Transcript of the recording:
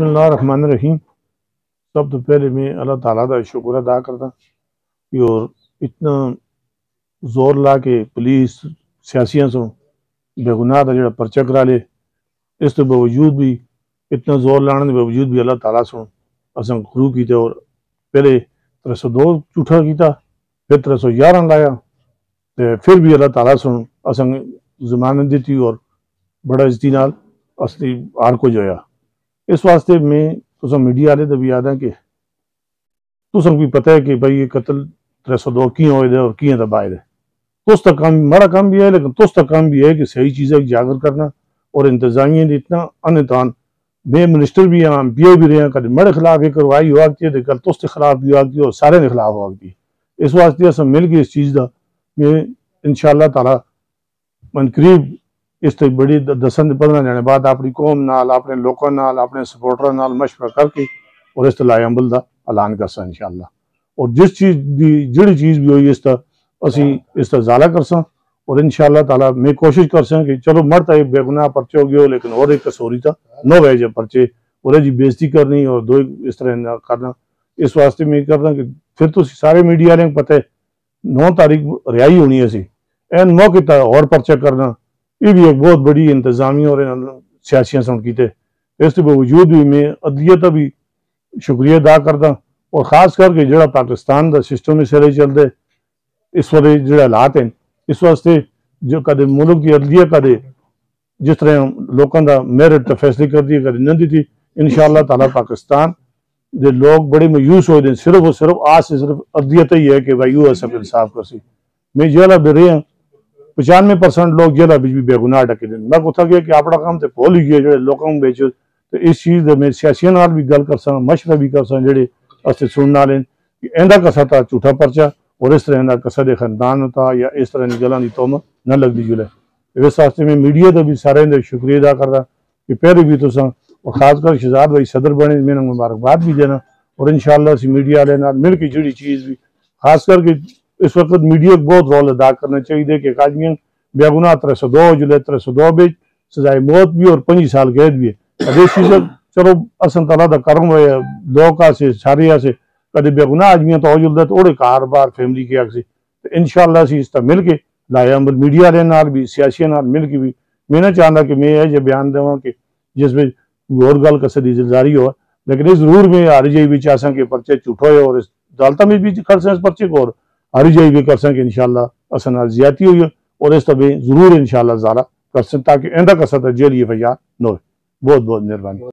بسم اللہ الرحمن الرحیم۔ سب تو پہلے میں اللہ تعالیٰ کا شکر ادا کرتا کہ اور اتنا زور لا کے پولیس سیاسیاں سو بے گناہ کا جڑا پرچہ کرا لے، اس کے باوجود بھی اتنا زور لانے کے باوجود بھی اللہ تعالیٰ سو اساں گرو کیتے، اور پہلے 302 جھوٹا کیتا، پھر 311 لایا، پھر بھی اللہ تعالیٰ سو اساں ضمانت دیتی اور بڑا عزتی نال اصلی ہار کو جویا۔ اس واسطے میں تساں میڈیا والے تو بھی یاد ہے کہ تساں بھی پتہ ہے کہ بھائی یہ قتل 302 کیوں ہوئے دے اور کیوں دبائے دے۔ تس تک کام مڑا کام بھی ہے، لیکن تس تک کام بھی ہے کہ صحیح چیزیں اجاگر کرنا، اور انتظامیہ نے اتنا انتان میں منسٹر بھی ہیں، پی او بھی رہے ہیں، کدے مڑے خلاف ایک کروائی ہوا کی ہے، کل تس کے خلاف بھی ہوا کی ہے، اور سارے نے خلاف ہوا کی ہے۔ اس واسطے اساں مل کے اس چیز دا میں انشاءاللہ تعالیٰ من قریب اس تے بڑی 10-15 جانے بعد اپنی قوم نال، اپنے لوکاں نال، اپنے سپورٹراں نال مشورہ کر کے اور اس تے لائے عمل دا اعلان کرساں انشاءاللہ۔ اور جس چیز بھی جڑی چیز بھی ہوئی اس تا اسی اس تا ازالہ کرساں، اور انشاءاللہ تعالیٰ میں کوشش کرساں کہ چلو مرتا ایک بے گناہ پرچے ہو گئے، لیکن اور ایک کسوری تا نو ویجہ پرچے اور جی بےزتی کرنی اور دو اس طرح نہ کرنا۔ اس واسطے میں کرنا کہ پھر تو سارے میڈیا والے پتہ ہے 9 تاریخ رہائی ہونی ہے سی، این موقع تا اور پرچہ کرنا یہ بھی ایک بہت بڑی انتظامیہ اور سیاسیاں سن کیتے۔ اس کے باوجود بھی میں عدلیہ تا بھی شکریہ ادا کرتا، اور خاص کر کے جڑا پاکستان دا سسٹم اس طرح چل دے اس وقت جڑے حالات ہیں، اس واسطے جو کدے ملک کی عدلیہ کدے جس طرح لوکاں دا میرٹ تا فیصلے کر دی کدے نہ دیتی، انشاءاللہ تعالیٰ پاکستان دے لوگ بڑے مایوس ہوئے دیں، صرف اور صرف آج سے صرف عدلیہ ہی ہے کہ بھائی وہ سب انصاف کر سی۔ میں جیلہ بھی رہے ہیں 95% لوگ جیلہ بھی بے گناہ ڈکے دیں، میں کہتا گیا کہ اپنا کام تے پول ہی گیا جڑے لوگوں میں بیچو، تو اس چیز میں سیاسیوں نال بھی گل کرساں، مشورہ بھی کرساں جڑے اسے سننا لیں کہ ایندہ کسا تا جھوٹا پرچہ اور اس طرح ایندہ کسا دے خاندان ہوتا یا اس طرح گلاں دی تہمت نہ لگ دی جلے۔ اس واسطے میں میڈیا تے بھی سارے دے شکریہ ادا کردا کہ پہلے بھی تساں اور خاص کر شہزاد بھائی صدر بنے میں نے مبارکباد بھی دینا، اور انشاءاللہ اسی میڈیا والے نال مل کے جڑی چیز بھی خاص کر کے اس وقت میڈیا کو بہت رول ادا کرنا چاہیے کہ آدمیاں بے گناہ 302 جلے 302 بچ سزائے موت بھی اور 25 سال قید بھی ہے۔ یہ چیزیں چلو اسن تعالیٰ دا کرم ہوئے لوگ سے سارے سے کدے بے گناہ آدمیاں تو ہو جلدہ تو اوڑے کاروبار فیملی کے آگ سے، تو انشاءاللہ اسی اس طرح مل کے لائے عمل میڈیا والے نال بھی سیاسیوں نال مل کے بھی میں نہ چاہتا کہ میں یہ بیان دوں کہ جس میں اور گل کسے دی ذمہ ہوا، لیکن یہ ضرور میں ہاری جائی بھی چاہساں کہ پرچے جھوٹ ہوئے اور اس عدالتہ میں بھی کرساں اس پرچے کو، اور ہاری جائی بھی کرساں کہ انشاءاللہ اسن نال زیادتی ہوئی اور اس طرح ضرور انشاءاللہ ازالہ کرساں تاکہ ایندہ کسا تا جیلی فیار نہ ہوئے۔ بہت بہت مہربانی۔